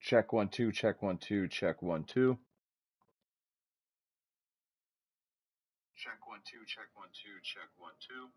Check 1 2, check 1 2, check 1 2. Check 1 2, check 1 2, check 1 2.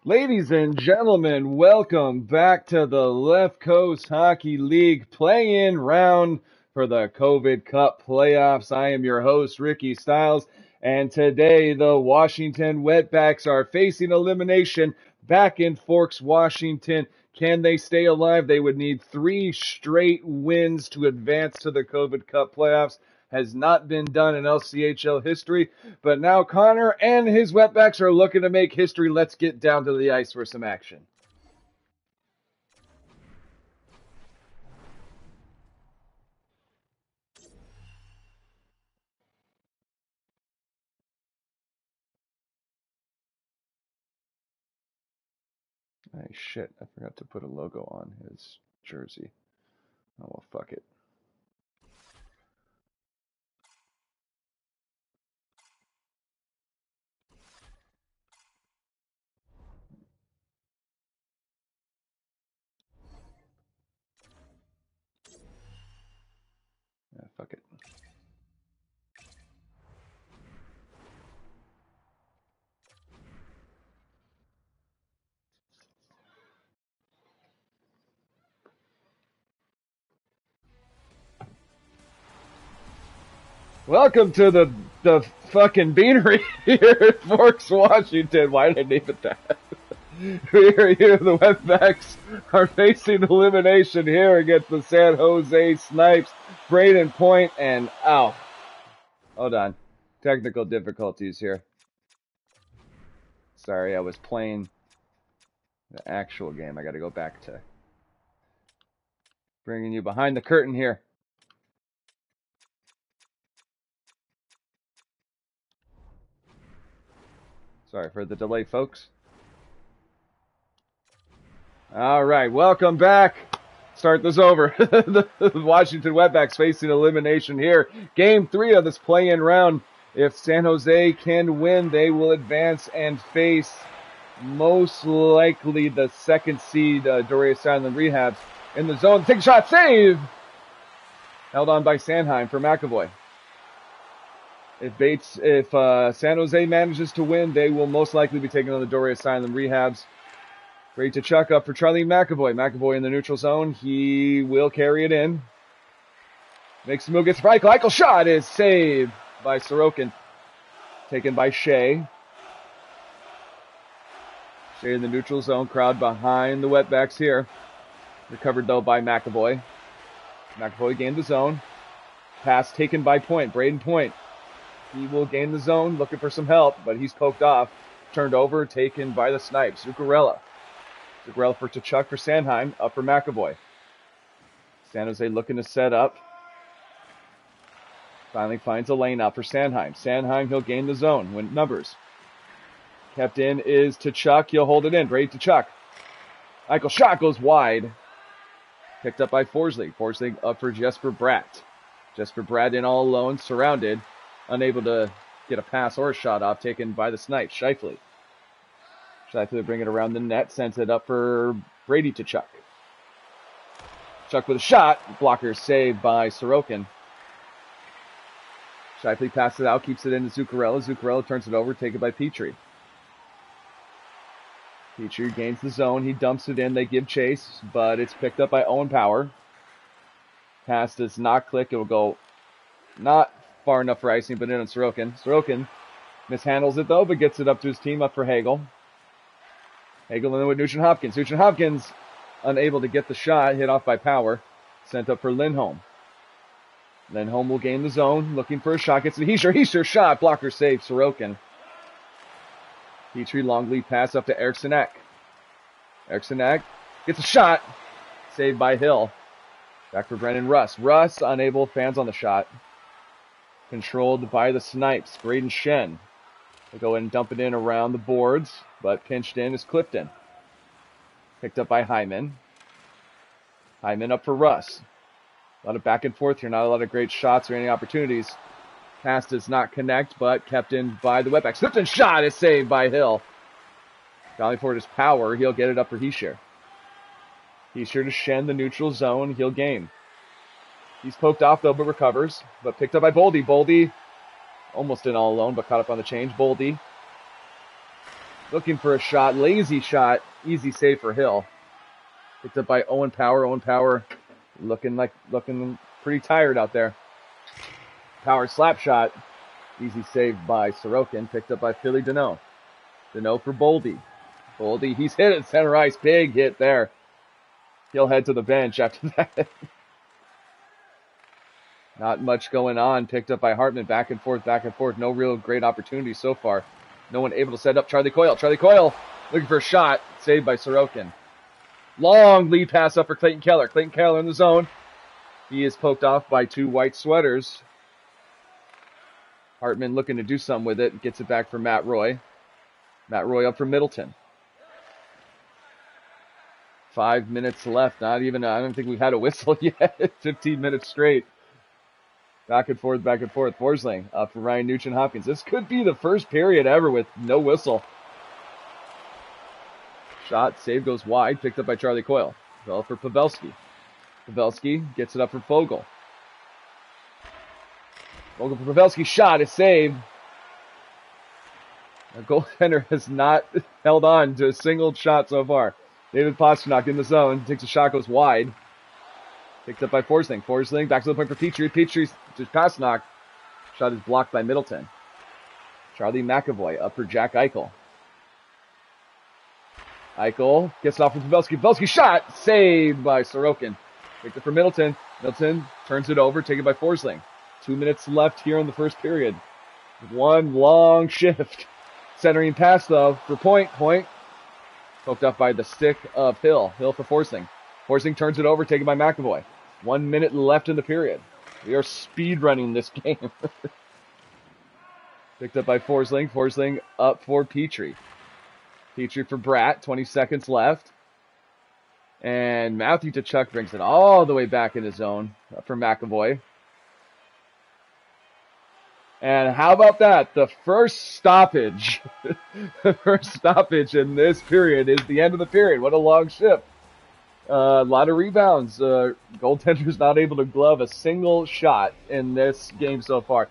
Ladies and gentlemen, welcome back to the Left Coast Hockey League play-in round for the COVID Cup playoffs. I am your host, Ricky Stiles, and today the Washington Wetbacks are facing elimination back in Forks, Washington. Can they stay alive? They would need 3 straight wins to advance to the COVID Cup playoffs. Has not been done in LCHL history. But now Connor and his Wetbacks are looking to make history. Let's get down to the ice for some action. Hey, shit, I forgot to put a logo on his jersey. Oh, well, fuck it. Yeah, fuck it. Welcome to the fucking beanery here at Forks, Washington. Why did I name it that? Here, the Wetbacks are facing elimination here against the San Jose Snipes. Braden Point and ow. Hold on. Technical difficulties here. Sorry, I was playing the actual game. I gotta go back to bringing you behind the curtain here. Sorry for the delay, folks. All right, welcome back. Start this over. The Washington Wetbacks facing elimination here. Game 3 of this play-in round. If San Jose can win, they will advance and face most likely the second seed, Dorius Island Rehabs, in the zone. Take a shot, save! Held on by Sanheim for McAvoy. If San Jose manages to win, they will most likely be taking on the Dorius Island Rehabs. Ready to chuck up for Charlie McAvoy. McAvoy in the neutral zone. He will carry it in. Makes the move, gets Eichel. Eichel shot is saved by Sorokin. Taken by Shea. Shea in the neutral zone. Crowd behind the Wetbacks here. Recovered though by McAvoy. McAvoy gained the zone. Pass taken by Point. Braden Point. He will gain the zone, looking for some help, but he's poked off. Turned over, taken by the Snipes. Zuccarello. Zuccarello for Tkachuk for Sanheim, up for McAvoy. San Jose looking to set up. Finally finds a lane out for Sanheim. Sanheim, he'll gain the zone. Win numbers. Kept in is Tkachuk. He'll hold it in. Brady Tkachuk. Eichel shot goes wide. Picked up by Forsling. Forsling up for Jesper Bratt. Jesper Bratt in all alone, surrounded. Unable to get a pass or a shot off, taken by the Snipes. Scheifele. Scheifele bring it around the net, sends it up for Brady Tkachuk. Tkachuk with a shot. Blocker saved by Sorokin. Scheifele passes it out, keeps it into Zuccarello. Zuccarello turns it over, taken by Petrie. Petrie gains the zone. He dumps it in. They give chase, but it's picked up by Owen Power. Pass does not click. It will go not far enough for icing, but in on Sorokin. Sorokin mishandles it, though, but gets it up to his team, up for Hagel. Hagel in there with Nugent-Hopkins. Nugent-Hopkins unable to get the shot, hit off by Power. Sent up for Lindholm. Lindholm will gain the zone, looking for a shot. Gets it. Heischer shot. Blocker save, Sorokin. Petrie long lead pass up to Eriksson Ek. Eriksson Ek gets a shot. Saved by Hill. Back for Brendan Russ. Russ unable, fans on the shot. Controlled by the Snipes. Braden Shen. They go in and dump it in around the boards, but pinched in is Clifton. Picked up by Hyman. Hyman up for Russ. A lot of back and forth here, not a lot of great shots or any opportunities. Pass does not connect, but kept in by the Wetbacks. Clifton shot is saved by Hill. Valley Ford is Power. He'll get it up for Heischer. Heischer to Shen, the neutral zone. He'll gain. He's poked off, though, but recovers. But picked up by Boldy. Boldy almost in all alone, but caught up on the change. Boldy looking for a shot. Lazy shot. Easy save for Hill. Picked up by Owen Power. Owen Power looking pretty tired out there. Power slap shot. Easy save by Sorokin. Picked up by Philly Deneau. Deneau for Boldy. Boldy, he's hit at center ice. Big hit there. He'll head to the bench after that. Not much going on. Picked up by Hartman. Back and forth. No real great opportunities so far. No one able to set up Charlie Coyle. Charlie Coyle looking for a shot. Saved by Sorokin. Long lead pass up for Clayton Keller. Clayton Keller in the zone. He is poked off by two white sweaters. Hartman looking to do something with it. Gets it back for Matt Roy. Matt Roy up for Middleton. 5 minutes left. I don't think we've had a whistle yet. 15 minutes straight. Back and forth. Forsling up for Ryan Nugent-Hopkins. This could be the first period ever with no whistle. Shot, save goes wide. Picked up by Charlie Coyle. Well for Pavelski. Pavelski gets it up for Fogle. Fogle for Pavelski. Shot is saved. Our goaltender has not held on to a single shot so far. David Pastrnak in the zone. Takes a shot, goes wide. Picked up by Forsling. Forsling back to the point for Petrie. Petrie to Pastrnak. Shot is blocked by Middleton. Charlie McAvoy up for Jack Eichel. Eichel gets it off with Pavelski. Pavelski shot! Saved by Sorokin. Picked it for Middleton. Middleton turns it over, taken by Forsling. 2 minutes left here in the first period. One long shift. Centering pass, though, for Point. Point poked up by the stick of Hill. Hill for Forsling. Forsling turns it over, taken by McAvoy. 1 minute left in the period. We are speed running this game. Picked up by Forsling. Forsling up for Petrie. Petrie for Bratt. 20 seconds left. And Matthew Tkachuk brings it all the way back in his zone for McAvoy. And how about that? The first stoppage. The first stoppage in this period is the end of the period. What a long shift. A lot of rebounds. Goaltender's not able to glove a single shot in this game so far.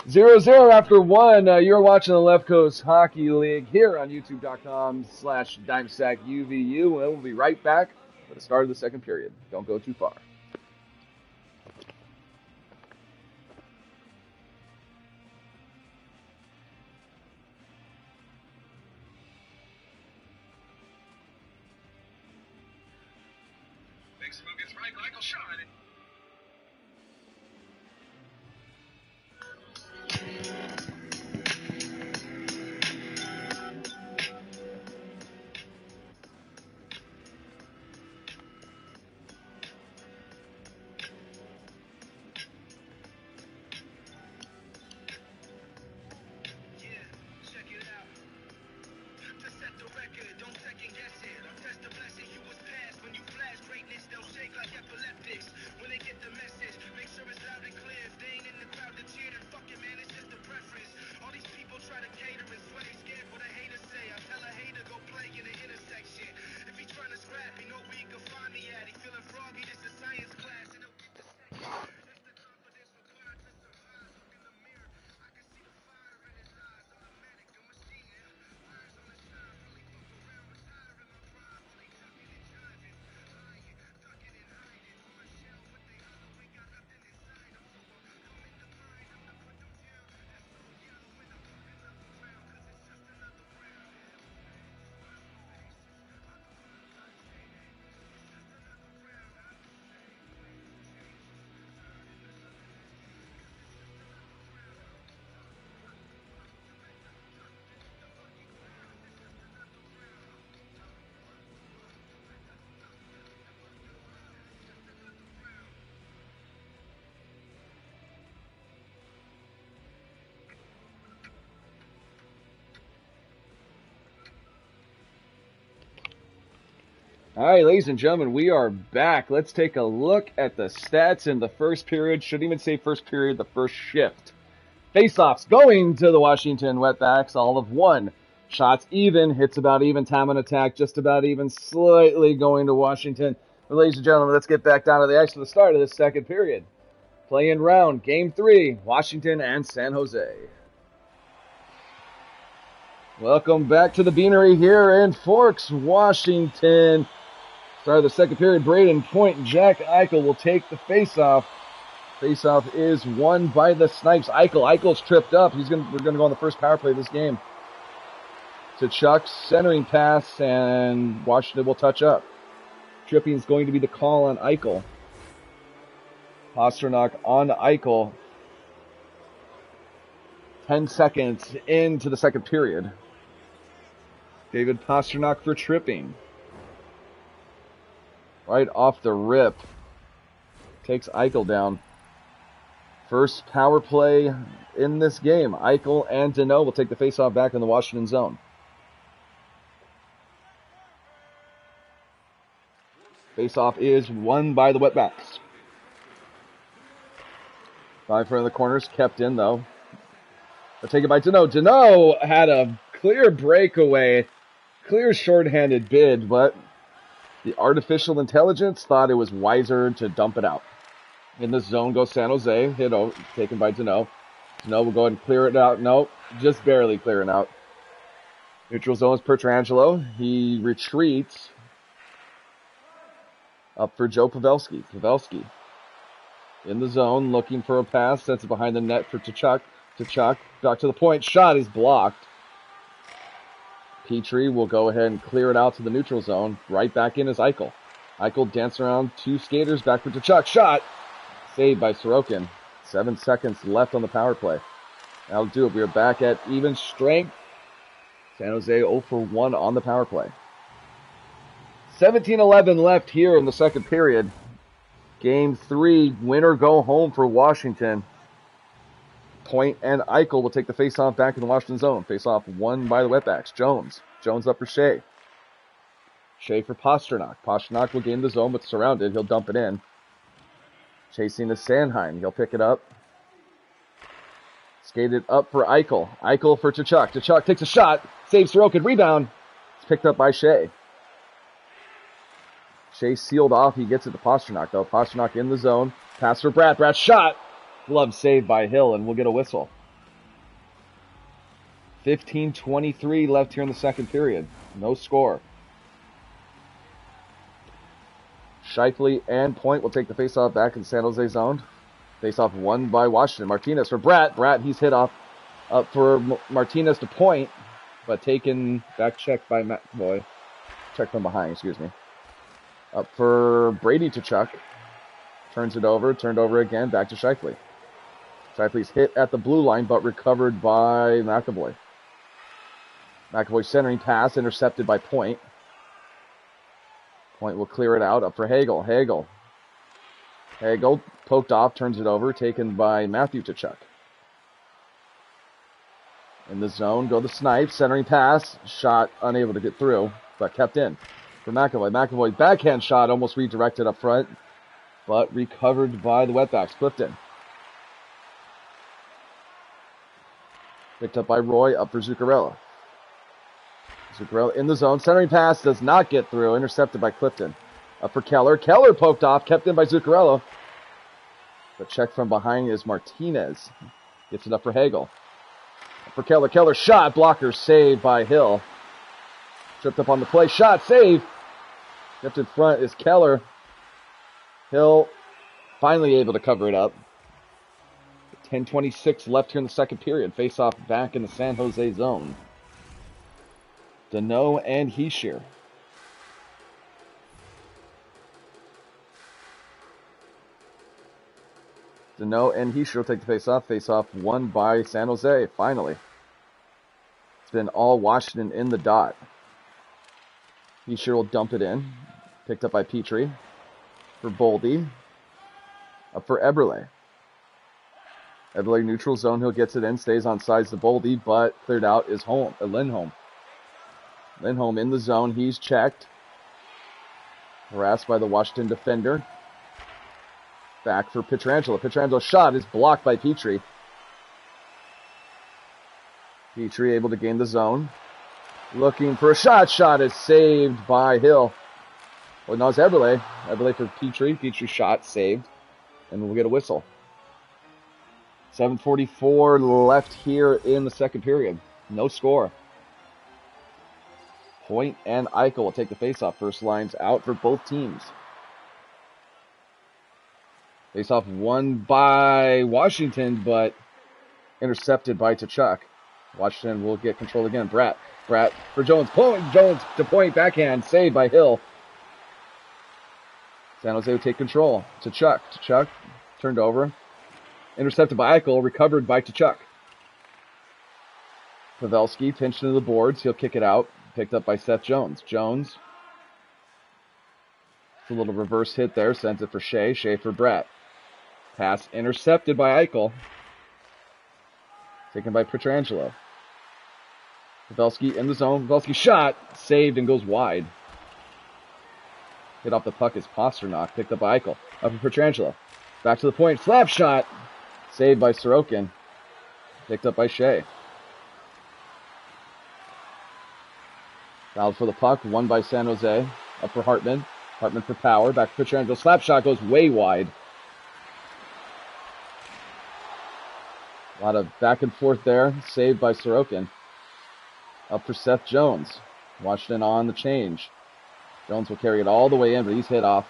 0-0 after one. You're watching the Left Coast Hockey League here on youtube.com/DimestackUVU. And we'll be right back for the start of the second period. Don't go too far. Makes the move, gets right, Michael shot it. All right, ladies and gentlemen, we are back. Let's take a look at the stats in the first period. Shouldn't even say first period, the first shift. Faceoffs going to the Washington Wetbacks, all of one. Shots even, hits about even, time on attack just about even, slightly going to Washington. But ladies and gentlemen, let's get back down to the ice for the start of this second period. Play-in round, Game 3, Washington and San Jose. Welcome back to the Beanery here in Forks, Washington. Start of the second period, Braden Point and Jack Eichel will take the faceoff. Faceoff is won by the Snipes. Eichel's tripped up. We're gonna go on the first power play of this game. To Chuck's centering pass, and Washington will touch up. Tripping is going to be the call on Eichel. Pastrnak on Eichel. 10 seconds into the second period. David Pastrnak for tripping. Right off the rip. Takes Eichel down. First power play in this game. Eichel and Deneau will take the faceoff back in the Washington zone. Faceoff is won by the Wetbacks. 5 front of the corners, kept in though. They'll take it by Deneau. Deneau had a clear breakaway, clear shorthanded bid, but the artificial intelligence thought it was wiser to dump it out. In the zone goes San Jose, hit over, taken by Deneau. Deneau will go ahead and clear it out. Nope, just barely clearing out. Neutral zone is Pietrangelo. He retreats up for Joe Pavelski. Pavelski In the zone, looking for a pass. Sends it behind the net for Tkachuk. Tkachuk, back to the point. Shot is blocked. Petrie will go ahead and clear it out to the neutral zone. Right back in is Eichel. Eichel dancing around two skaters. Back for Tkachuk. Shot. Saved by Sorokin. 7 seconds left on the power play. That'll do it. We are back at even strength. San Jose 0 for 1 on the power play. 17-11 left here in the second period. Game 3, win or go home for Washington. Point and Eichel will take the faceoff back in the Washington zone. Faceoff won by the Wetbacks. Jones. Jones up for Shea. Shea for Pasternak. Pasternak will gain the zone, but surrounded. He'll dump it in. Chasing is Sanheim. He'll pick it up. Skated up for Eichel. Eichel for Tkachuk. Tkachuk takes a shot. Saves Sorokin. Rebound. It's picked up by Shea. Shea sealed off. He gets it to Pasternak, though. Pasternak in the zone. Pass for Bratt. Bratt shot. Glove saved by Hill, and we'll get a whistle. 15:23 left here in the second period. No score. Scheifele and Point will take the faceoff back in San Jose zone. Faceoff won by Washington. Martinez for Bratt. Bratt, he's hit off up for Martinez to Point, but taken back check by McAvoy. Check from behind, excuse me. Up for Brady Tkachuk. Turns it over. Turned over again. Back to Scheifele. Scheifele's hit at the blue line, but recovered by McAvoy. McAvoy centering pass, intercepted by Point. Point will clear it out. Up for Hagel. Hagel poked off, turns it over, taken by Matthew Tkachuk. In the zone, go the Snipes, centering pass, shot unable to get through, but kept in for McAvoy. McAvoy backhand shot, almost redirected up front, but recovered by the Wetbacks. Clifton. Picked up by Roy, up for Zuccarello. Zuccarello in the zone, centering pass, does not get through, intercepted by Clifton. Up for Keller. Keller poked off, kept in by Zuccarello. The check from behind is Martinez. Gets it up for Hagel. Up for Keller. Keller shot. Blocker saved by Hill. Tripped up on the play. Shot. Save. Kept in front is Keller. Hill finally able to cover it up. 10:26 left here in the second period. Face off back in the San Jose zone. Deneau and Hischier. Deneau and Hischier will take the face-off. Face-off won by San Jose, finally. It's been all Washington in the dot. Hischier will dump it in. Picked up by Petrie. For Boldy. Up for Eberle. Eberle neutral zone. He'll get it in. Stays on sides to Boldy, but cleared out is Lindholm. Lindholm in the zone. He's checked. Harassed by the Washington defender. Back for Pietrangelo. Pietrangelo's shot is blocked by Petrie. Petrie able to gain the zone. Looking for a shot. Shot is saved by Hill. Well, no, it's Eberle. Eberle for Petrie. Petrie shot saved. And we'll get a whistle. 7:44 left here in the second period. No score. Point and Eichel will take the faceoff. First line's out for both teams. Faceoff won by Washington, but intercepted by Tkachuk. Washington will get control again. Bratt for Jones. Jones to Point, backhand, saved by Hill. San Jose will take control. Tkachuk turned over. Intercepted by Eichel, recovered by Tkachuk. Pavelski pinched into the boards. He'll kick it out. Picked up by Seth Jones. Jones. It's a little reverse hit there. Sends it for Shea. Shea for Bratt. Pass intercepted by Eichel. Taken by Pietrangelo. Pavelski in the zone. Pavelski shot. Saved and goes wide. Hit off the puck is Pasternak. Picked up by Eichel. Up for Pietrangelo. Back to the point. Slap shot. Saved by Sorokin. Picked up by Shea. Fouled for the puck. Won by San Jose. Up for Hartman. Hartman for Power. Back to Pietrangelo. Slap shot goes way wide. A lot of back and forth there. Saved by Sorokin. Up for Seth Jones. Washington on the change. Jones will carry it all the way in, but he's hit off.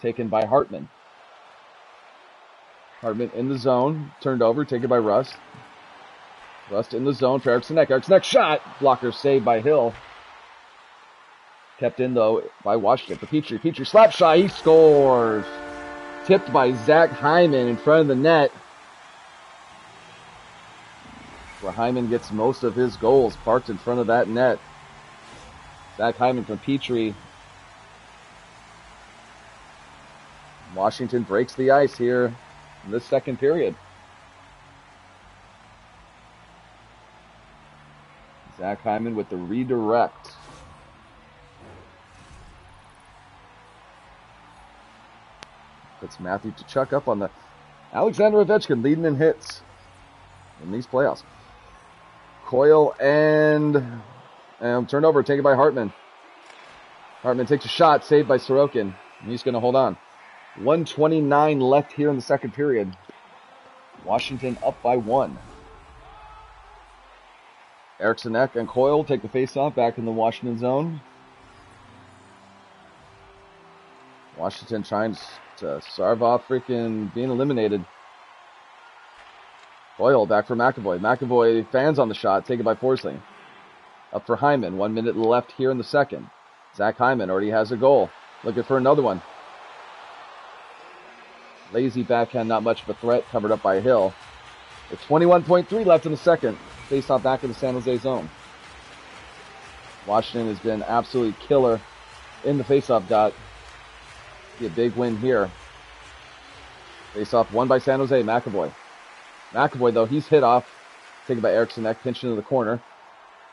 Taken by Hartman. Hartman in the zone, turned over, taken by Rust. Rust in the zone for Erickson Ek. Erickson Ek shot, blocker saved by Hill. Kept in though by Washington for Petrie. Petrie slap shot, he scores. Tipped by Zach Hyman in front of the net. Where Hyman gets most of his goals parked in front of that net. Zach Hyman from Petrie. Washington breaks the ice here in this second period. Zach Hyman with the redirect. Puts Matthew Tkachuk up on the Alexander Ovechkin leading in hits in these playoffs. Coyle and turned over, taken by Hartman. Hartman takes a shot, saved by Sorokin. And he's going to hold on. 1:29 left here in the second period. Washington up by 1. Erickson Ek and Coyle take the face-off back in the Washington zone. Washington trying to starve off freaking being eliminated. Coyle back for McAvoy. McAvoy fans on the shot, taken by Forsling. Up for Hyman. 1 minute left here in the second. Zach Hyman already has a goal. Looking for another one. Lazy backhand, not much of a threat, covered up by Hill. With 21.3 left in the second. Face off back in the San Jose zone. Washington has been absolutely killer in the face-off dot. Be a big win here. Face off won by San Jose, McAvoy. McAvoy, though, he's hit off. Taken by Erickson Ek, pinched into the corner.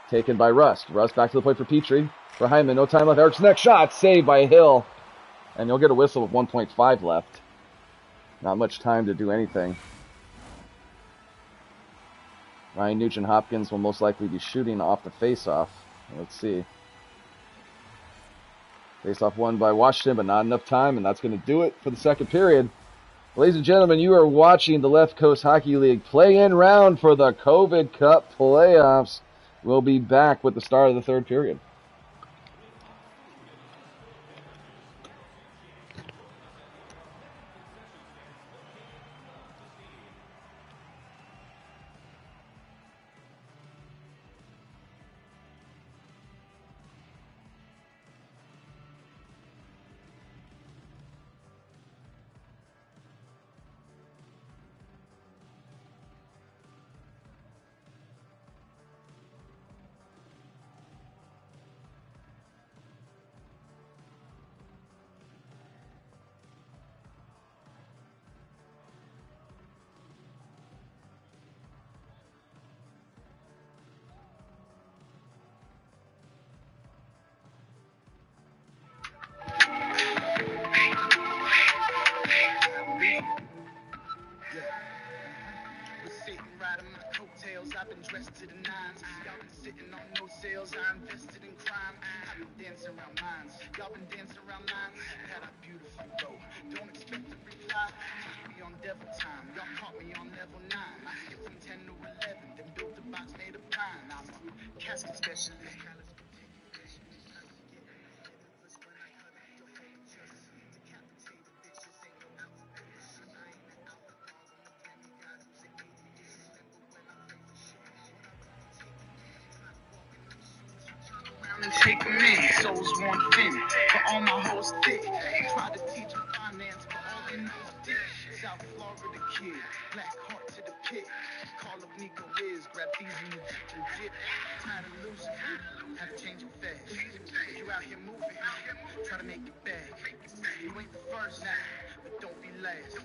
Taken by Rust. Rust back to the point for Petrie. For Hyman, no time left. Erickson Ek shot, saved by Hill. And you'll get a whistle with 1.5 left. Not much time to do anything. Ryan Nugent-Hopkins will most likely be shooting off the face-off. Let's see. Face-off won by Washington, but not enough time, and that's going to do it for the second period. Ladies and gentlemen, you are watching the Left Coast Hockey League play-in round for the COVID Cup playoffs. We'll be back with the start of the third period. I've been dressed to the nines. Y'all been sitting on no sales. I invested in crime. I've been dancing around mines. Y'all been dancing around lines. Had a beautiful row. Don't expect a reply. We on devil time. Y'all caught me on level 9. I skipped from 10 to 11. Then built a box made of pine. I'm a casket specialist. And take them in, souls worn thin, for all my hoes thick. Try to teach them finance, but all they know is dick. South Florida kid, black heart to the pit. Call up Nico Wiz, grab these and legit. Tired of losing, have to change it fast. You out here moving, try to make it bag. You ain't the first, but don't be last.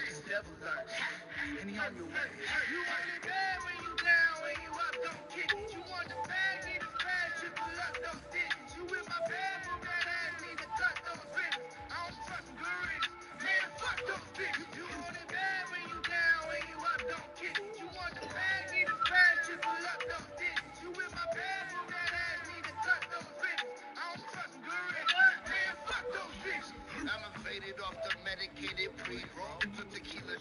It's devil lurks, and he on your way. You want it bad when you down, when you up, don't kick it. You want the bag, get it fast, triple up, don't stick it. You in my bag, but that ass need to cut those bitches. I don't trust gorillas, man, fuck those bitches. You want it bad when you down, when you up, don't kick it. You want the bag, get it fast, triple up, don't stick it. You in my bag, but that ass need to cut those bitches. I don't trust gorillas, man, fuck those bitches. I'm faded off the medicated pre-roll to tequila.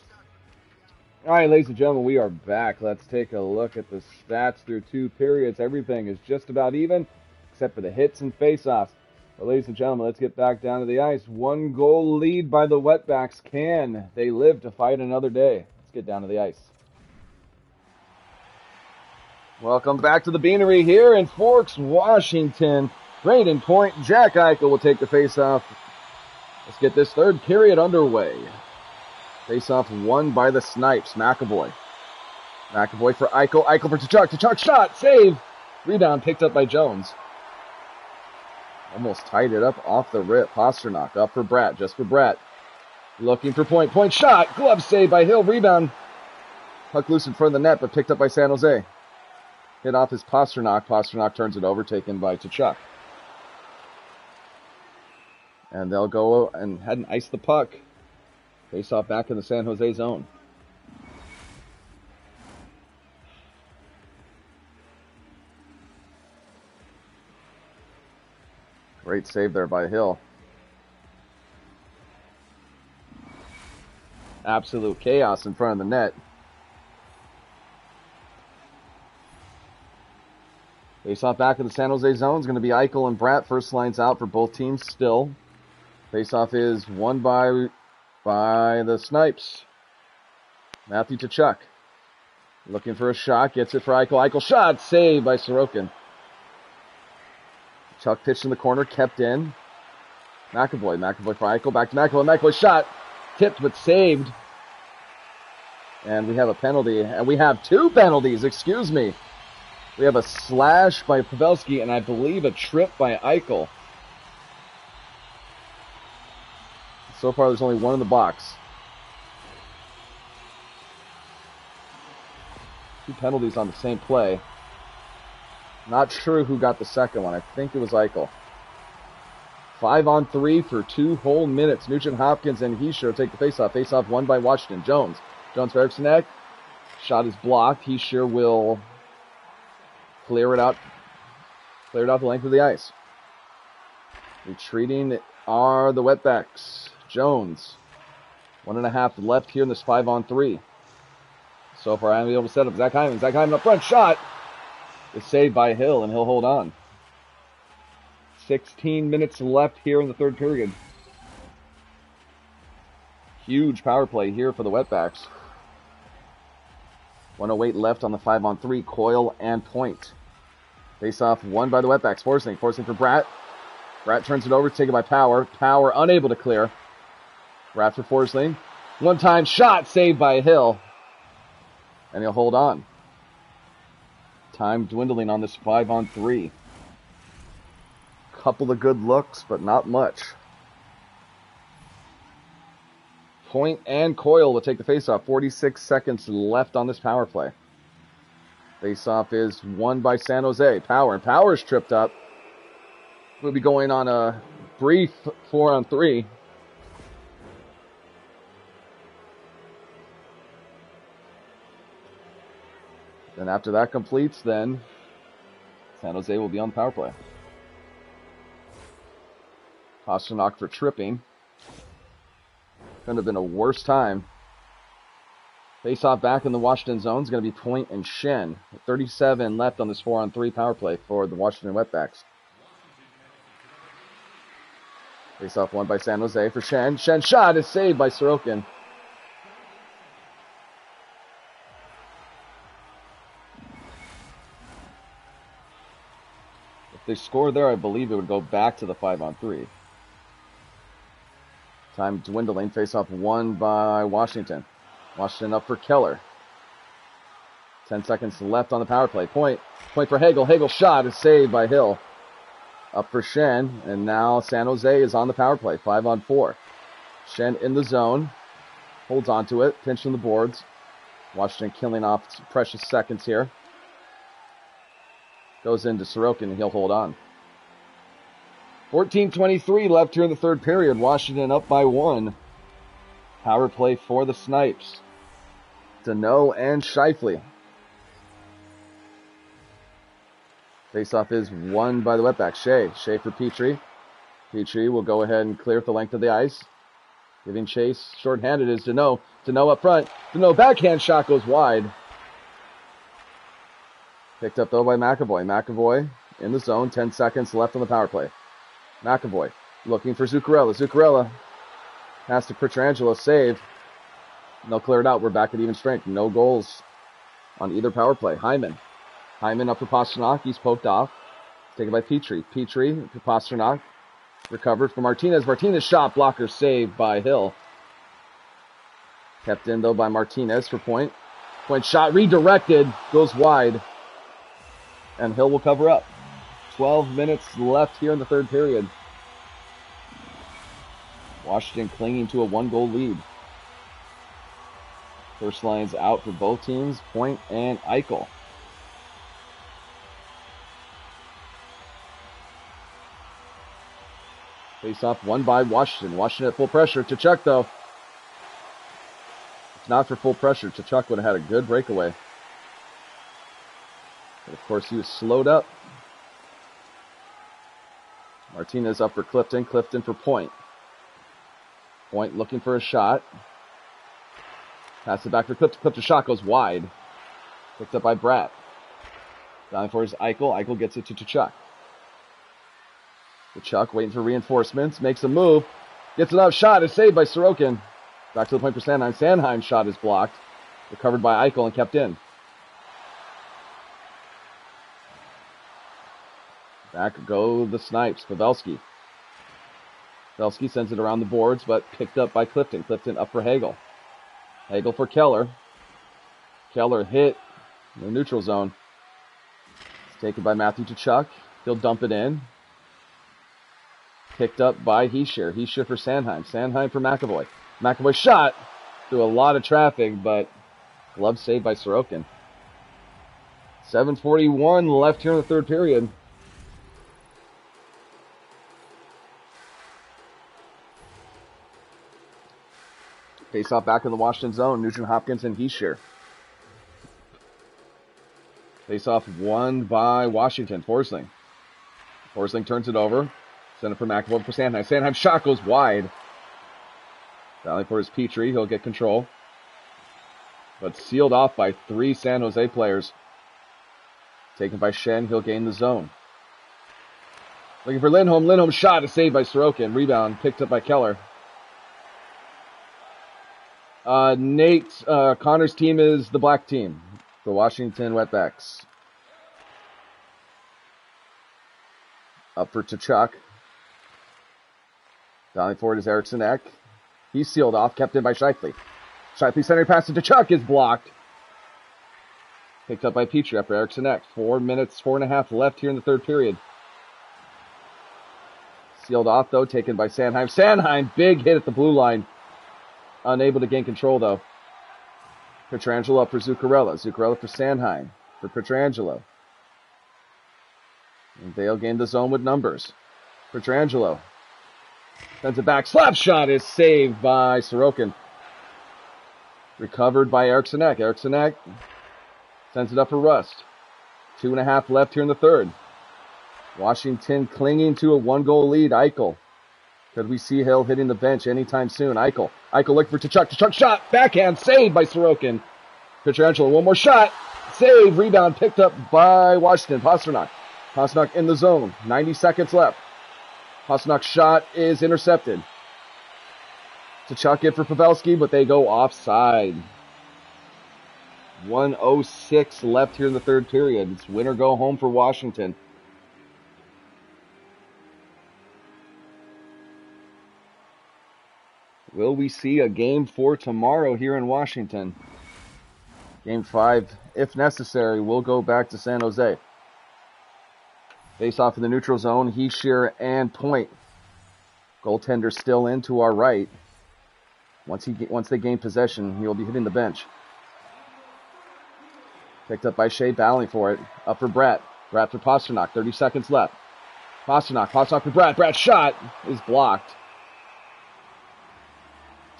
All right, ladies and gentlemen, we are back. Let's take a look at the stats through two periods. Everything is just about even, except for the hits and face-offs. Well, ladies and gentlemen, let's get back down to the ice. 1-goal lead by the Wetbacks. Can they live to fight another day? Let's get down to the ice. Welcome back to the Beanery here in Forks, Washington. Braden Point, Jack Eichel will take the faceoff. Let's get this third period underway. Faceoff won by the Snipes. McAvoy. McAvoy for Eichel. Eichel for Tkachuk. Tkachuk shot. Save. Rebound picked up by Jones. Almost tied it up off the rip. Pasternak up for Bratt. Just for Bratt. Looking for Point. Point shot. Glove save by Hill. Rebound. Puck loose in front of the net, but picked up by San Jose. Hit off his Pasternak. Pasternak turns it over, taken by Tkachuk. And they'll go and head and ice the puck. Face off back in the San Jose zone. Great save there by Hill. Absolute chaos in front of the net. Face off back in the San Jose zone is going to be Eichel and Bratt. First line's out for both teams still. Face off is won by the Snipes. Matthew Tkachuk. Looking for a shot. Gets it for Eichel. Eichel shot. Saved by Sorokin. Chuck pitched in the corner. Kept in. McAvoy. McAvoy for Eichel. Back to McAvoy. McAvoy shot. Tipped but saved. And we have a penalty. And we have two penalties. Excuse me. We have a slash by Pavelski and I believe a trip by Eichel. So far there's only one in the box. Two penalties on the same play. Not sure who got the second one. I think it was Eichel. 5-on-3 for 2 whole minutes. Nugent Hopkins and Heischer take the faceoff. Faceoff won by Washington. Jones. Jones for Eriksson. Shot is blocked. Heischer will clear it out the length of the ice. Retreating are the Wetbacks. Jones. 1.5 left here in this 5-on-3. So far, I'm able to set up Zach Hyman. Zach Hyman up front. Shot is saved by Hill, and he'll hold on. 16 minutes left here in the third period. Huge power play here for the Wetbacks. 1:08 left on the 5-on-3. Coyle and Point. Face-off won by the Wetbacks. Forsling for Bratt. Bratt turns it over, taken by Power. Power unable to clear. Bratt for Forsling. One-time shot saved by Hill. And he'll hold on. Time dwindling on this 5-on-3. Couple of good looks, but not much. Point and Coyle will take the face-off. 46 seconds left on this power play. Face-off is won by San Jose. Power. And Power's tripped up. We'll be going on a brief 4-on-3. Then after that completes, then San Jose will be on the power play. Pasternak for tripping. Couldn't have been a worse time. Face-off back in the Washington zone is going to be Point and Shen. 37 left on this 4-on-3 power play for the Washington Wetbacks. Face-off won by San Jose for Shen. Shen shot is saved by Sorokin. If they score there, I believe it would go back to the 5-on-3. Time dwindling. Face-off won by Washington. Washington up for Keller. 10 seconds left on the power play. Point for Hagel. Hagel shot is saved by Hill. Up for Shen. And now San Jose is on the power play. 5-on-4. Shen in the zone. Holds onto it. Pinch on the boards. Washington killing off precious seconds here. Goes into Sorokin and he'll hold on. 14:23 left here in the third period. Washington up by 1. Power play for the Snipes. Deneau and Scheifele. Face-off is won by the Wetbacks. Shea for Petrie. Petrie will go ahead and clear the length of the ice. Giving chase. Short-handed is Deneau. Deneau up front. Deneau backhand shot goes wide. Picked up though by McAvoy. McAvoy in the zone. 10 seconds left on the power play. McAvoy looking for Zuccarello. Zuccarello pass to Pietrangelo, saved. And they'll clear it out. We're back at even strength. No goals on either power play. Hyman up for Pasternak. He's poked off. Taken by Petrie. Petrie to Pasternak. Recovered for Martinez. Martinez shot blocker saved by Hill. Kept in though by Martinez for Point. Point shot redirected. Goes wide. And Hill will cover up. 12 minutes left here in the third period. Washington clinging to a 1-goal lead. First line's out for both teams. Point and Eichel. Face off won by Washington. Washington at full pressure. Tkachuk though. If not for full pressure, Tkachuk would have had a good breakaway. But of course he was slowed up. Martinez up for Clifton. Clifton for Point. Point looking for a shot. Pass it back for Clifton. Clifton's shot goes wide. Picked up by Bratt. Down for his Eichel. Eichel gets it to Tkachuk. Tkachuk waiting for reinforcements. Makes a move. Gets another shot. Is saved by Sorokin. Back to the point for Sanheim. Sanheim's shot is blocked. Recovered by Eichel and kept in. Back go the Snipes. Pavelski. Pavelski sends it around the boards, but picked up by Clifton. Clifton up for Hagel. Hagel for Keller. Keller hit in the neutral zone. It's taken by Matthew Tkachuk. He'll dump it in. Picked up by Hischier. Hischier for Sanheim. Sanheim for McAvoy. McAvoy shot through a lot of traffic, but glove saved by Sorokin. 7:41 left here in the third period. Face off back in the Washington zone. Nugent Hopkins and Hischier. Face off won by Washington. Forsling. Forsling turns it over. Send it for McAvoy for Sanheim. Sanheim shot goes wide. Valley for his Petrie. He'll get control. But sealed off by 3 San Jose players. Taken by Shen. He'll gain the zone. Looking for Lindholm. Lindholm's shot is saved by Sorokin. Rebound picked up by Keller. Nate, Connor's team is the black team. The Washington Wetbacks. Up for Tkachuk. Down forward is Eriksson Ek. He's sealed off, kept in by Scheifele. Scheifele center pass to Tkachuk is blocked. Picked up by Petrie after Eriksson Ek. 4 minutes, 4.5 left here in the third period. Sealed off though, taken by Sanheim. Sanheim, big hit at the blue line. Unable to gain control, though. Pietrangelo up for Zuccarello. Zuccarello for Sanheim. For Pietrangelo. And they'll gain the zone with numbers. Pietrangelo. Sends it back. Slap shot is saved by Sorokin. Recovered by Eriksson Ek. Eriksson Ek sends it up for Rust. 2.5 left here in the third. Washington clinging to a 1-goal lead. Eichel. Could we see Hill hitting the bench anytime soon? Eichel looking for Tkachuk. Tkachuk shot. Backhand. Saved by Sorokin. Pietrangelo. One more shot. Save. Rebound picked up by Washington. Pasternak. Pasternak in the zone. 90 seconds left. Pasternak's shot is intercepted. Tkachuk it for Pavelski, but they go offside. 1:06 left here in the third period. It's win or go home for Washington. Will we see a Game 4 tomorrow here in Washington? Game 5, if necessary, will go back to San Jose. Face off in the neutral zone, Hischier and Point. Goaltender still in to our right. Once they gain possession, he'll be hitting the bench. Picked up by Shea, battling for it. Up for Bratt. Bratt for Pasternak. 30 seconds left. Pasternak for Bratt. Bratt's shot is blocked.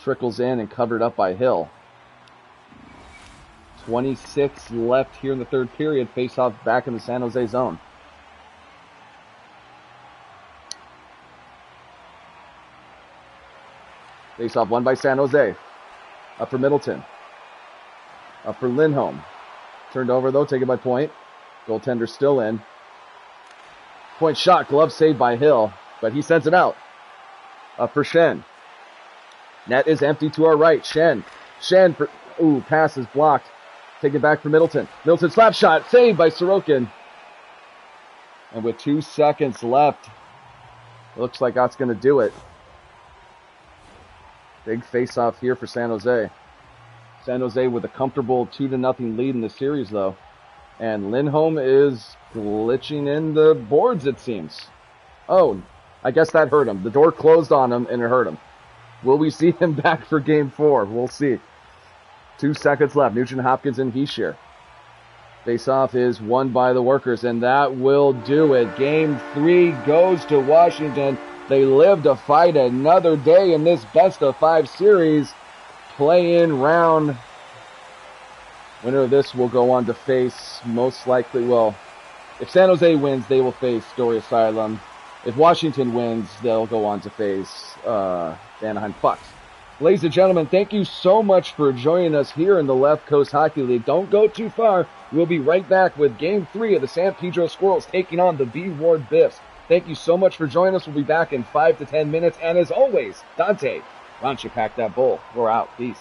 Trickles in and covered up by Hill. 26 left here in the third period. Face off back in the San Jose zone. Face off won by San Jose. Up for Middleton. Up for Lindholm. Turned over though, taken by Point. Goaltender still in. Point shot, glove saved by Hill. but he sends it out. Up for Shen. Net is empty to our right. Shen, pass is blocked. Take it back for Middleton. Middleton slap shot, saved by Sorokin. And with 2 seconds left, looks like that's going to do it. Big face-off here for San Jose. San Jose with a comfortable 2-0 lead in the series, though. And Lindholm is glitching in the boards, it seems. Oh, I guess that hurt him. The door closed on him, and it hurt him. Will we see him back for Game 4? We'll see. 2 seconds left. Nugent Hopkins and Heishier. Face-off is won by the Workers, and that will do it. Game 3 goes to Washington. They live to fight another day in this best-of-5 series. Play-in round. Winner of this will go on to face, most likely, well, if San Jose wins, they will face Story Asylum. If Washington wins, they'll go on to face Anaheim Ducks. Ladies and gentlemen, thank you so much for joining us here in the Left Coast Hockey League. Don't go too far. We'll be right back with Game 3 of the San Pedro Squirrels taking on the V Ward Biffs. Thank you so much for joining us. We'll be back in 5 to 10 minutes. And as always, Dante, why don't you pack that bowl? We're out. Peace.